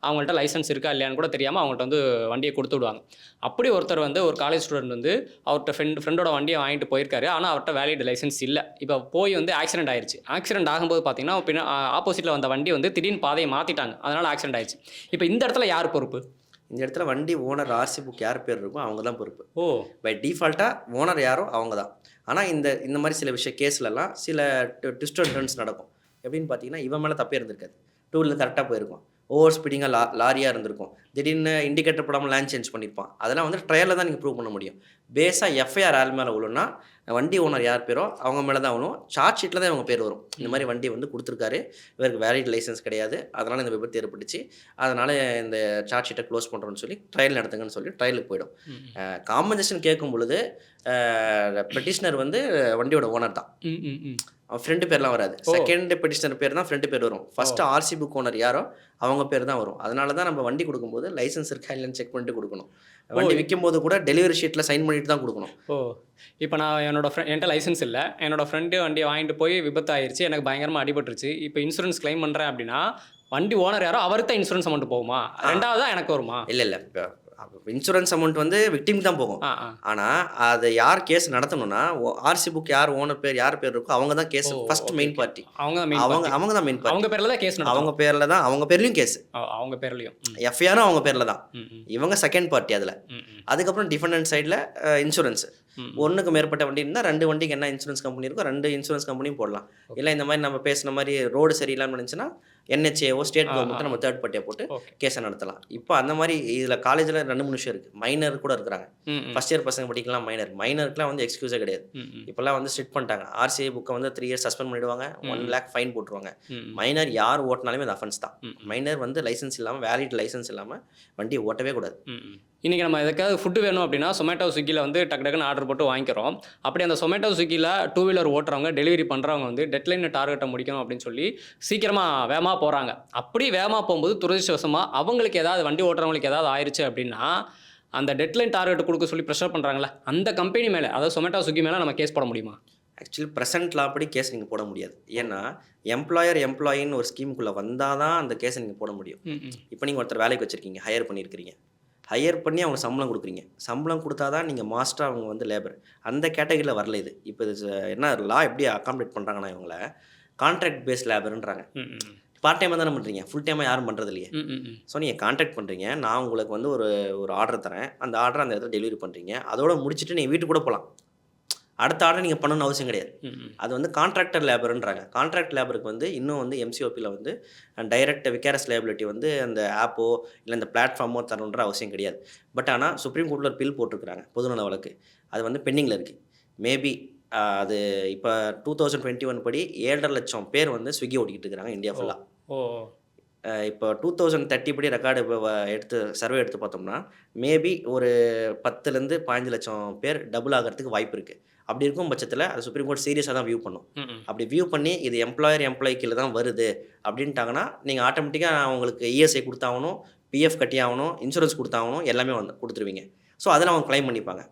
அவங்கள்ட்ட லைசன்ஸ் இருக்கா இல்லையான்னு கூட தெரியாமல் அவங்கள்ட்ட வந்து வண்டியை கொடுத்து விடுவாங்க. அப்படி ஒருத்தர் வந்து ஒரு காலேஜ் ஸ்டூடெண்ட் வந்து அவர்கிட்ட ஃப்ரெண்டோட வண்டியை வாங்கிட்டு போயிருக்காரு. ஆனால் அவர்கிட்ட வேலிட் லைசன்ஸ் இல்லை. இப்போ போய் வந்து ஆக்சிடென்ட் ஆயிடுச்சு. ஆக்சிடென்ட் ஆகும்போது பார்த்தீங்கன்னா ஆப்போசிட்டில் வந்த வண்டி வந்து திடீர்னு பாதையை மாற்றிட்டாங்க, அதனால் ஆக்சிடென்ட் ஆயிடுச்சு. இப்போ இந்த இடத்துல யார் பொறுப்பு? இந்த இடத்துல வண்டி ஓனர் ஆர்சி புக் யார் பேர் இருக்கோ அவங்க தான் பொறுப்பு. பை டிஃபால்ட்டாக ஓனர் யாரோ அவங்க தான். ஆனால் இந்த மாதிரி சில கேஸ்லலாம் சில ட்விஸ்ட் அண்ட் டர்ன்ஸ் நடக்கும். எப்படின்னு பார்த்தீங்கன்னா இவன் மேலே தப்பே இருந்திருக்காது, 2 வீலர் கரெக்டாக போயிருக்கும், ஓவர் ஸ்பீடிங்காக லாரியாக இருந்திருக்கும், திடீர்னு இண்டிகேட்டர் போடாமல் லேண்ட் சேஞ்ச் பண்ணியிருப்பான். அதெல்லாம் வந்து ட்ரையலில் தான் நீங்கள் ப்ரூவ் பண்ண முடியும். பேஸாக எஃப்ஐஆர் ஆள் மேலே விழுன்னா வண்டி ஓனர் யார் பேரோ அவங்க மேலே தான் விழும். சார்ஜ் ஷீட்டில் தான் இவங்க பேர் வரும். இந்த மாதிரி வண்டி வந்து கொடுத்துருக்காரு, இவருக்கு வேலிட் லைசன்ஸ் கிடையாது, அதனால் இந்த விபத்து ஏற்பட்டுச்சு, அதனால் இந்த சார்ஜ் ஷீட்டை க்ளோஸ் பண்ணுறோன்னு சொல்லி ட்ரையல் நடத்துங்கன்னு சொல்லி ட்ரையலுக்கு போயிடும். காம்பன்சேஷன் கேட்கும் பொழுது பெட்டிஷனர் வந்து வண்டியோட ஓனர் தான், ஃப்ரெண்டு பேர்லாம் வராது. செகண்ட் பெட்டிஷனர் பேர் தான் ஃப்ரெண்டு பேர் வரும். ஃபஸ்ட்டு ஆர்சி புக் ஓனர் யாரோ அவங்க பேர் தான் வரும். அதனால தான் நம்ம வண்டி கொடுக்கும்போது லைசன்ஸ் இருக்கா இல்லைன்னு செக் பண்ணிட்டு கொடுக்கணும். வண்டி விற்கும் போது கூட டெலிவரி ஷீட்டில் சைன் பண்ணிட்டு தான் கொடுக்கணும். இப்போ நான் என்கிட்ட லைசன்ஸ் இல்லை, என்னோட ஃப்ரெண்டு வண்டியை வாங்கிட்டு போய் விபத்து ஆயிடுச்சு, எனக்கு பயங்கரமாக அடிபட்டுருச்சு, இப்போ இன்சூரன்ஸ் கிளைம் பண்ணுறேன் அப்படின்னா வண்டி ஓனர் யாரோ அவருக்கு தான் இன்சூரன்ஸ் அமௌண்ட் போகுமா, ரெண்டாவது தான் எனக்கு வருமா? இல்லை இப்போ இன்சூரன்ஸ் அமௌண்ட் வந்து விக்டிம் தான் போகும். ஆ ஆ ஆனால் அது யார் கேஸ் நடத்தணும்னா ஆர்சி புக் யார் ஓனர் பேர் யார் பேர் இருக்கோ அவங்க தான் கேஸ் ஓ, first okay main okay party. அவங்க தான் மெயின் அவங்க பார்ட்டி. அவங்க தான் மெயின் பார்ட்டி. அவங்க பேரில் தான் கேஸ் அவங்க நடத்தணும். பேரில் தான் அவங்க பேர்லையும் கேஸ், அவங்க பேர்லையும். எஃப்ஐஆரும் அவங்க பேரில் தான். ம் ம் இவங்க செகண்ட் பார்ட்டி அதில். ம் ம் அதுக்கப்புறம் டிஃபெண்டன்ட் சைடில் இன்சூரன்ஸ். ம். ஒன்றுக்கு மேற்பட்ட வண்டி இருந்தால் 2 வண்டிக்கு என்ன இன்சூரன்ஸ் கம்பெனி இருக்கோ 2 இன்சூரன்ஸ் கம்பெனியும் போடலாம். இல்லை இந்த மாதிரி நம்ம பேசுன மாதிரி ரோடு சரியில்லாமல் இருந்துச்சுன்னா NHAO ஸ்டேட் கவர்மெண்ட் நம்ம தேர்ட் பார்ட்டியாக போட்டு ஓகே. கேஸை நடத்தலாம். இப்போ அந்த மாதிரி இதில் காலேஜில் 2 விஷயம் இருக்குது. மைனர் கூட இருக்கிறாங்க. ம் ம் ஃபஸ்ட் இயர் பசங்க படிக்கலாம் மைனருக்குலாம் வந்து எக்ஸ்கியூஸே கிடையாது. ம் ம் இப்போல்லாம் வந்து ஸ்ட்ரிக்ட் பண்ணிட்டாங்க. RCA புக்கை வந்து 3 இயர்ஸ் சஸ்பெண்ட் பண்ணிடுவாங்க, 1 lakh ஃபைன் போட்டுருவாங்க. ம் ம் மைனர் யார் ஓட்டினாலுமே அது அஃபென்ஸ் தான். ம். மைனர் வந்து லைசன்ஸ் இல்லாமல் வேலிட் லைசன்ஸ் இல்லாமல் வண்டி ஓட்டவே கூடாது. ம் ம். இன்னைக்கு நம்ம எதுக்காவது ஃபுட்டு வேணும் அப்படின்னா சொமேட்டோ ஸ்விக்கியில் வந்து டக்கு டக்குன்னு ஆர்டர் போட்டு வாங்கிக்கிறோம். அப்படி அந்த சொமேட்டோ ஸ்விக்கியில் 2 வீலர் ஓட்டுறவங்க டெலிவரி பண்ணுறவங்க வந்து டெட்லைன் டார்கெட்டை முடிக்கணும் அப்படின்னு சொல்லி சீக்கிரமாக வேகமாக போகிறாங்க. அப்படி வேகமாக போகும்போது துரதிர்ஷ்டவசமாக அவங்களுக்கு ஏதாவது வண்டி ஓட்டுறவங்களுக்கு ஏதாவது ஆயிடுச்சு அப்படின்னா அந்த டெட்லைன் டார்கெட் கொடுக்க சொல்லி ப்ரெஷர் பண்ணுறாங்களே அந்த கம்பெனி மேலே, அதாவது சொமேட்டோ ஸ்விக்கி மேலே நம்ம கேஸ் போட முடியுமா? ஆக்சுவலி ப்ரெசென்ட் லா படி கேஸ் நீங்கள் போட முடியாது. ஏன்னா எம்ப்ளாயின்னு ஒரு ஸ்கீமுக்குள்ளே வந்தால் தான் அந்த கேஸை நீங்கள் போட முடியும். ம் ம் இப்போ நீங்கள் ஒருத்தர் வேலைக்கு வச்சுருக்கீங்க, ஹையர் பண்ணியிருக்கிறீங்க. ஹையர் பண்ணி அவங்க சம்பளம் கொடுக்குறீங்க. சம்பளம் கொடுத்தா தான் நீங்கள் மாஸ்டர், அவங்க வந்து லேபர். அந்த கேட்டகரியில் வரல இது. இப்போ இது என்ன லா எப்படி அகாமடேட் பண்ணுறாங்கன்னா இவங்கள கான்ட்ராக்ட் பேஸ் லேபர்ன்றாங்க. ம் ம் பார்ட் டைமாக தானே பண்ணுறீங்க, ஃபுல் டைமாக யாரும் பண்ணுறது இல்லையே. ம் ம் ம் ஸோ நீங்கள் கான்ட்ராக்ட் பண்ணுறீங்க, நான் உங்களுக்கு வந்து ஒரு ஆர்டர் தரேன், அந்த ஆர்டரை அந்த இடத்துல டெலிவரி பண்ணுறீங்க, அதோட முடிச்சுட்டு நீங்கள் வீட்டுக்கு கூட போகலாம். அடுத்த ஆர்டர் நீங்கள் பண்ணணும்னு அவசியம் கிடையாது. ம் ம் அது வந்து கான்ட்ராக்டர் லேபர்ன்றாங்க. கான்ட்ராக்ட் லேபருக்கு வந்து இன்னும் வந்து MCOPயில் வந்து டைரக்ட் விகாரஸ் லேபிலிட்டி வந்து அந்த ஆப்போ இல்லை அந்த பிளாட்ஃபார்மோ தரணுன்ற அவசியம் கிடையாது. பட் ஆனால் சுப்ரீம் கோர்ட்டில் ஒரு பில் போட்டிருக்கிறாங்க, பொதுநல வழக்கு. அது வந்து பெண்டிங்கில் இருக்குது. மேபி அது இப்போ 2021 படி 7.5 லட்சம் பேர் வந்து ஸ்விக்கி ஓட்டிக்கிட்டு இருக்கிறாங்க இந்தியா ஃபுல்லாக. ஓ இப்போ 2030 படி ரெக்கார்டு எடுத்து சர்வே எடுத்து பார்த்தோம்னா மேபி ஒரு 10லேருந்து 15 லட்சம் பேர் டபுள் ஆகிறதுக்கு வாய்ப்பு இருக்குது. அப்படி இருக்கும் பட்சத்தில் அது சுப்ரீம் கோர்ட் சீரியஸாக தான் வியூ பண்ணும். ம் ம் அப்படி வியூ பண்ணி இது எம்ப்ளாயி கீழே தான் வருது அப்படின்ட்டாங்கன்னா நீங்கள் ஆட்டோமேட்டிக்காக அவங்களுக்கு ESI கொடுத்தாகணும், PF கட்டி ஆகணும், இன்சூரன்ஸ் கொடுத்தாகணும், எல்லாமே வந்து கொடுத்துருவீங்க. ஸோ அதில் அவங்க க்ளைம் பண்ணிப்பாங்க.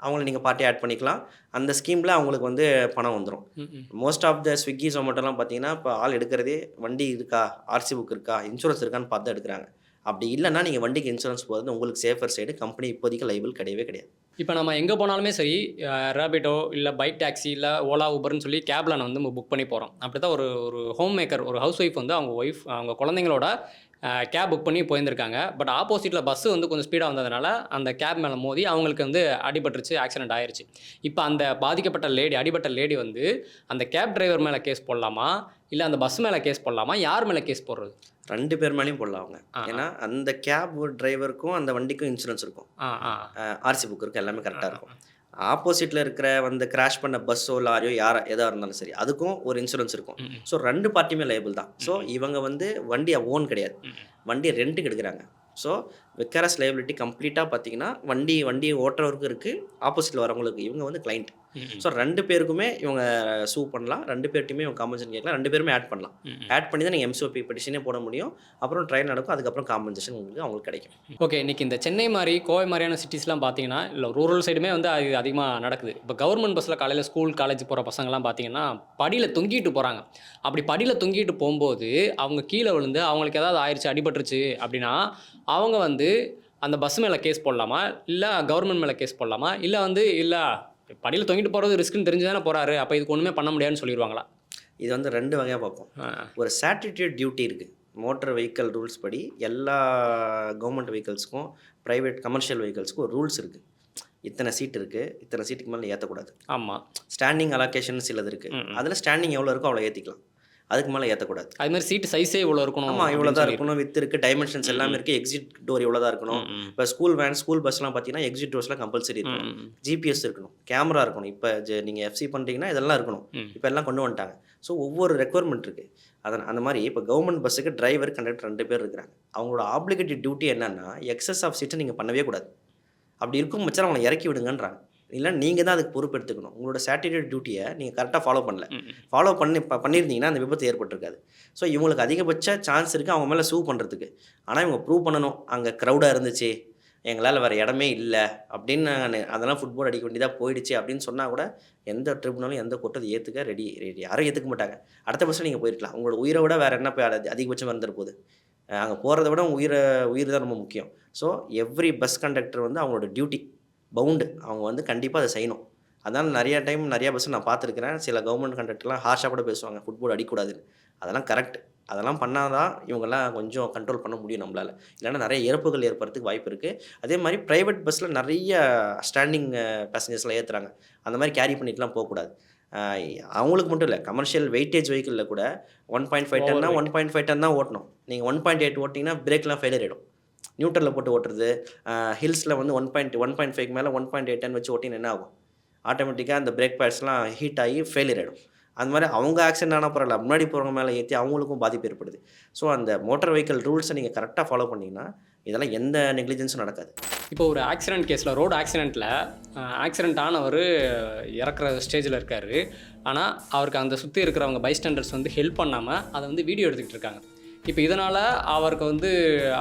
அவங்கள நீங்கள் பார்ட்டி ஆட் பண்ணிக்கலாம். அந்த ஸ்கீமில் அவங்களுக்கு வந்து பணம் வந்துடும். ம் ம் மோஸ்ட் ஆஃப் த ஸ்விக்கி ஜொமேட்டோலாம் பார்த்தீங்கன்னா இப்போ ஆள் எடுக்கிறதே வண்டி இருக்கா, RC புக் இருக்கா, இன்சூரன்ஸ் இருக்கான்னு பார்த்து தான் எடுக்கிறாங்க. அப்படி இல்லைன்னா நீங்கள் வண்டிக்கு இன்சூரன்ஸ் போகிறது உங்களுக்கு சேஃபர் சைடு. கம்பெனி இப்போதைக்கு லைபிள் கிடையவே கிடையாது. இப்போ நம்ம எங்கே போனாலுமே சரி, ரேபிடோ இல்லை பைக் டாக்ஸி இல்லை ஓலா ஊபர்னு சொல்லி கேபில் நான் வந்து புக் பண்ணி போகிறோம். அப்படி தான் ஒரு ஹோம் மேக்கர், ஒரு ஹவுஸ் ஒய்ஃப் வந்து அவங்க குழந்தைங்களோட கேப் புக் பண்ணி போயிருந்திருக்காங்க. பட் ஆப்போசிட்டில் பஸ்ஸு வந்து கொஞ்சம் ஸ்பீடாக வந்ததுனால அந்த கேப் மேலே மோதி அவங்களுக்கு வந்து அடிபட்டுருச்சு, ஆக்சிடென்ட் ஆயிருச்சு. இப்போ அந்த பாதிக்கப்பட்ட அடிபட்ட லேடி வந்து அந்த கேப் டிரைவர் மேலே கேஸ் போடலாமா, இல்லை அந்த பஸ் மேலே கேஸ் போடலாமா, யார் மேலே கேஸ் போடுறது? 2 பேர் மேலேயும் போடலாம் அவங்க. ஆ, ஆ. ஏன்னா அந்த கேப் டிரைவருக்கும் அந்த வண்டிக்கும் இன்சூரன்ஸ் இருக்கும், ஆ ஆ RC புக் இருக்கும், எல்லாமே கரெக்டாக இருக்கும். ஆப்போசிட்டில் இருக்கிற வந்து கிராஷ் பண்ண பஸ்ஸோ லாரியோ எதாக இருந்தாலும் சரி அதுக்கும் ஒரு இன்சூரன்ஸ் இருக்கும். ம் ம் ஸோ 2 பார்ட்டியுமே லைபிள் தான். ஸோ இவங்க வந்து வண்டியை ஓன் கிடையாது, ம் வண்டியை ரெண்ட்டுக்கு எடுக்கிறாங்க. ஸோ விக்காரஸ் லைபிலிட்டி கம்ப்ளீட்டாக பார்த்தீங்கன்னா வண்டி ஓட்டுறவருக்கு இருக்குது, ஆப்போசிட்டில் வரவங்களுக்கு. இவங்க வந்து கிளைண்ட். ம் ம் ஸோ 2 பேருக்குமே இவங்க சூ பண்ணலாம், 2 பேர்ட்டையுமே இவங்க காம்பன்சேஷன் கேட்கலாம், 2 பேருமே ஆட் பண்ணலாம். ம் ம் ஆட் பண்ணி தான் நீங்கள் MCOP பெட்டிஷனே போட முடியும். அப்புறம் ட்ரையல் நடக்கும், அதுக்கப்புறம் காம்பன்சேஷன் அவங்களுக்கு கிடைக்கும். ஓகே. இன்றைக்கி இந்த சென்னை மாதிரி கோவை மாதிரியான சிட்டிஸ்லாம் பார்த்தீங்கன்னா, இல்லை ரூரல் சைடுமே வந்து அது அதிகமாக நடக்குது. இப்போ கவர்மெண்ட் பஸ்ஸில் காலையில் ஸ்கூல் காலேஜ் போகிற பசங்கள்லாம் பார்த்தீங்கன்னா படியில் தொங்கிட்டு போகிறாங்க. அப்படி படியில் தொங்கிட்டு போகும்போது அவங்க கீழே விழுந்து அவங்களுக்கு ஏதாவது ஆயிடுச்சு, அடிபட்டுருச்சு அப்படின்னா அவங்க வந்து அந்த பஸ் மேலே கேஸ் போடலாமா, இல்லை கவர்மெண்ட் மேலே கேஸ் போடலாமா, இல்லை வந்து இல்லை படியில் தொங்கிட்டு போகிறது ரிஸ்க்குன்னு தெரிஞ்சு தானே போகிறாரு, அப்போ இதுக்கு ஒன்றுமே பண்ண முடியாதுன்னு சொல்லிடுவாங்களா? இது வந்து 2 வகையாக பார்ப்போம். ஒரு ஸ்டாட்யூட்டரி டியூட்டி இருக்குது. மோட்டார் வெஹிக்கல் ரூல்ஸ் படி எல்லா கவர்மெண்ட் வெஹிக்கல்ஸ்க்கும் ப்ரைவேட் கமர்ஷியல் வெஹிக்கல்ஸ்க்கும் ஒரு ரூல்ஸ் இருக்குது. இத்தனை சீட் இருக்குது, இத்தனை சீட்டுக்கு மேலே ஏற்றக்கூடாது. ஆமாம். ஸ்டாண்டிங் அலோகேஷன் சிலது இருக்குது. அதில் ஸ்டாண்டிங் எவ்வளோ இருக்கோ அவ்வளோ ஏற்றிக்கலாம், அதுக்கு மேலே ஏற்றக்கூடாது. அது மாதிரி சீட்டு சைஸே இவ்வளோ இருக்கணும். ஆமாம், இவ்வளோ தான் இருக்கணும். வித் இருக்குது, டைமென்ஷன்ஸ் எல்லாமே இருக்குது. எக்ஸிட் டோர் இவ்வளோ தான் இருக்கணும். இப்போ ஸ்கூல் பஸ்லாம் பார்த்தீங்கன்னா எக்ஸிட் டோர்ஸ்லாம் கம்பல்சரி இருக்கணும். GPS இருக்கணும், கேமரா இருக்கணும். இப்போ நீங்கள் FC பண்ணுறீங்கன்னா இதெல்லாம் இருக்கணும். இப்போ எல்லாம் கொண்டு வந்துட்டாங்க. ஸோ ஒவ்வொரு ரெக்குவயர்மெண்ட் இருக்குது. அந்த மாதிரி இப்போ கவர்மெண்ட் பஸ்ஸுக்கு டிரைவர், கண்டக்டர் 2 பேர் இருக்கிறாங்க. அவங்களோட ஆப்ளிகேட்டட் டியூட்டி என்னென்னா எக்ஸஸ் ஆஃப் சீட்டை நீங்கள் பண்ணவே கூடாது. அப்படி இருக்கும் பட்சம் அவங்களை இறக்கி விடுங்கன்றாங்க. இல்லை நீங்கள் தான் அதுக்கு பொறுப்பு எடுத்துக்கணும். உங்களோட ஸ்டாட்யூட்டரி டியூட்டியை நீங்கள் கரெக்டாக ஃபாலோ பண்ணியிருந்தீங்கன்னா அந்த விபத்து ஏற்பட்டிருக்காது. ஸோ இவங்களுக்கு அதிகபட்ச சான்ஸ் இருக்குது அவங்க மேலே சூ பண்ணுறதுக்கு. ஆனால் இவங்க ப்ரூவ் பண்ணணும், அங்கே க்ரௌடாக இருந்துச்சு, எங்களால் வேறு இடமே இல்லை அப்படின்னு, அதெல்லாம் ஃபுட்பால் அடிக்க வேண்டியதாக போயிடுச்சு அப்படின்னு சொன்னால் கூட எந்த ட்ரிபுனலும் எந்த கோர்ட்டும் அதை ஏற்றுக்க ரெடி யாரும் ஏற்றுக்க மாட்டாங்க. அடுத்த பஸ்ஸில் நீங்கள் போயிருக்கலாம். உங்களோட உயிரை விட வேறு என்ன போய் அதிகபட்சம் இருந்துற போகுது. அங்கே போகிறத விட உயிர் தான் ரொம்ப முக்கியம். ஸோ எவ்ரி பஸ் கண்டக்டர் வந்து அவங்களோட டியூட்டி பவுண்டு அவங்க வந்து கண்டிப்பாக அதை செய்யணும். அதனால் நிறையா பஸ்ஸை நான் பார்த்துருக்கிறேன். சில கவர்மெண்ட் கண்டக்டர்லாம் ஹார்ஷாக கூட பேசுவாங்க, ஃபுட்போர்ட் அடிக்கூடாதுன்னு. அதெல்லாம் கரெக்ட். அதெல்லாம் பண்ணால் தான் இவங்கெல்லாம் கொஞ்சம் கண்ட்ரோல் பண்ண முடியும் நம்மளால். இல்லைன்னா நிறைய இறப்புகள் ஏற்படுறதுக்கு வாய்ப்பு இருக்குது. அதே மாதிரி ப்ரைவேட் பஸ்ஸில் நிறைய ஸ்டாண்டிங் பேசஞ்சர்ஸ்லாம் ஏற்றுறாங்க. அந்த மாதிரி கேரி பண்ணிட்டுலாம் போகக்கூடாது. அவங்களுக்கு மட்டும் இல்லை, கமர்ஷியல் வெயிட்டேஜ் வெஹிக்கிளில் கூட 1.5 டன்னா 1.5 டன் தான் ஓட்டணும். நீங்கள் 1.8 ஓட்டிங்கன்னா பிரேக்லாம் ஃபெயிலியர் ஆகிடும். நியூட்ரலில் போட்டு ஓட்டுறது, ஹில்ஸில் வந்து 1.5 மேலே 1.8 டன் வச்சு ஓட்டினா என்ன ஆகும்? ஆட்டோமேட்டிக்காக அந்த பிரேக் பேட்ஸ்லாம் ஹீட் ஆகி ஃபெயிலியர் ஆகிடும். அந்த மாதிரி அவங்க ஆக்சிடென்ட் ஆனால் பரவாயில்ல, முன்னாடி போகிறவங்க மேலே ஏற்றி அவங்களுக்கும் பாதிப்பு ஏற்படுது. ஸோ அந்த மோட்டார் வெஹிக்கிள் ரூல்ஸை நீங்கள் கரெக்டாக ஃபாலோ பண்ணிங்கன்னா இதெல்லாம் எந்த நெக்லிஜென்ஸும் நடக்காது. இப்போ ஒரு ஆக்சிடென்ட் கேஸில், ரோடு ஆக்சிடெண்ட்டில் ஆக்சிடென்ட் ஆனவர் இறக்குற ஸ்டேஜில் இருக்கார். ஆனால் அவருக்கு அந்த சுற்றி இருக்கிறவங்க பைஸ்டாண்டர்ஸ் வந்து ஹெல்ப் பண்ணாமல் அதை வந்து வீடியோ எடுத்துக்கிட்டு இருக்காங்க. இப்போ இதனால் அவருக்கு வந்து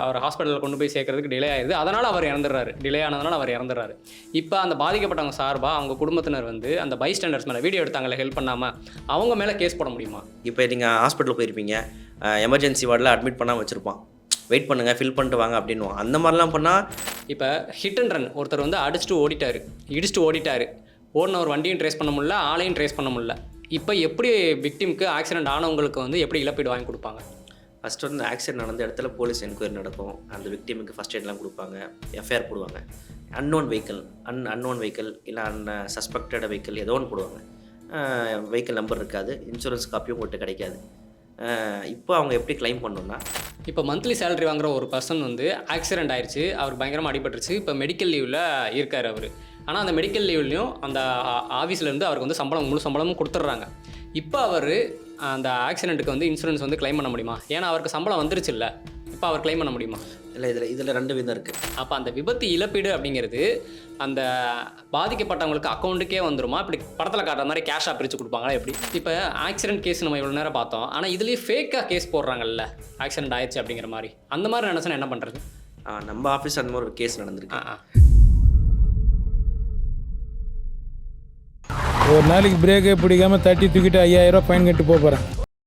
அவர் ஹாஸ்பிட்டலில் கொண்டு போய் சேர்க்கறதுக்கு டிலே ஆயிடுது. அதனால் அவர் இறந்துடுறாரு. டிலே ஆனதுனால அவர் இறந்துடுறாரு. இப்போ அந்த பாதிக்கப்பட்டவங்க சார்பாக அவங்க குடும்பத்தினர் வந்து அந்த பைஸ்டாண்டர்ஸ் மேலே வீடியோ எடுத்தாங்களே ஹெல்ப் பண்ணாமல், அவங்க மேலே கேஸ் போட முடியுமா? இப்போ நீங்கள் ஹாஸ்பிட்டல் போயிருப்பீங்க, எமர்ஜென்சி வார்டில் அட்மிட் பண்ணால் வச்சுருப்பான், வெயிட் பண்ணுங்கள் ஃபில் பண்ணிட்டு வாங்க அப்படின்னுவான். அந்த மாதிரிலாம் பண்ணால் இப்போ ஹிட் அண்ட் ரன், ஒருத்தர் வந்து இடிச்சுட்டு ஓடிட்டார். ஓடின ஒரு வண்டியும் ட்ரேஸ் பண்ண முடியல, ஆளையும் ட்ரேஸ் பண்ண முடியல. இப்போ எப்படி விக்டிமுக்கு ஆக்சிடென்ட் ஆனவங்களுக்கு வந்து எப்படி இழப்பீடு வாங்கி கொடுப்பாங்க? ஃபஸ்ட்டு வந்து ஆக்சிடென்ட் நடந்த இடத்துல போலீஸ் என்கொயரி நடக்கும். அந்த விக்டிமுக்கு ஃபஸ்ட் எய்ட்லாம் கொடுப்பாங்க, எஃப்ஐஆர் போடுவாங்க. அன்னோன் வெஹிக்கிள் இல்லை சஸ்பெக்டட் வெஹிக்கிள் ஏதோ ஒன்று போடுவாங்க. வெஹிக்கிள் நம்பர் இருக்காது, இன்சூரன்ஸ் காப்பியும் உங்கள்கிட்ட கிடைக்காது. இப்போ அவங்க எப்படி கிளைம் பண்ணணும்னா, இப்போ மந்த்லி சேலரி வாங்குற ஒரு பர்சன் வந்து ஆக்சிடென்ட் ஆயிடுச்சு, அவர் பயங்கரமாக அடிபட்டுருச்சு, இப்போ மெடிக்கல் லீவில் இருக்கார் அவர். ஆனால் அந்த மெடிக்கல் லீவ்லையும் அந்த ஆஃபீஸ்லேருந்து அவருக்கு வந்து முழு சம்பளமும் கொடுத்துட்றாங்க. இப்போ அவர் அந்த ஆக்சிடென்ட்டுக்கு வந்து இன்சூரன்ஸ் வந்து கிளைம் பண்ண முடியுமா? ஏன்னா அவருக்கு சம்பளம் வந்துருச்சு இல்லை, இப்போ அவர் கிளைம் பண்ண முடியுமா? இல்லை, இதில் 2 விதம் இருக்குது. அப்போ அந்த விபத்து இழப்பீடு அப்படிங்கிறது அந்த பாதிக்கப்பட்டவங்களுக்கு அக்கௌண்ட்டுக்கே வந்துருமா? இப்படி படத்தில் காட்டுற மாதிரி கேஷாக பிரித்து கொடுப்பாங்களா எப்படி? இப்போ ஆக்சிடென்ட் கேஸ் நம்ம இவ்வளோ நேரம் பார்த்தோம், ஆனால் இதுலேயே ஃபேக்காக கேஸ் போடுறாங்கல்ல, ஆக்சிடென்ட் ஆயிடுச்சு அப்படிங்கிற மாதிரி. அந்த மாதிரி நினச்சா என்ன பண்ணுறது? நம்ம ஆஃபீஸ் அந்த மாதிரி ஒரு கேஸ் நடந்திருக்கு. ஒரு நாளைக்கு பிரேக்கே பிடிக்காம தட்டி தூக்கிட்டு 5000 ரூபா ஃபைன் கட்டு போகிறேன்.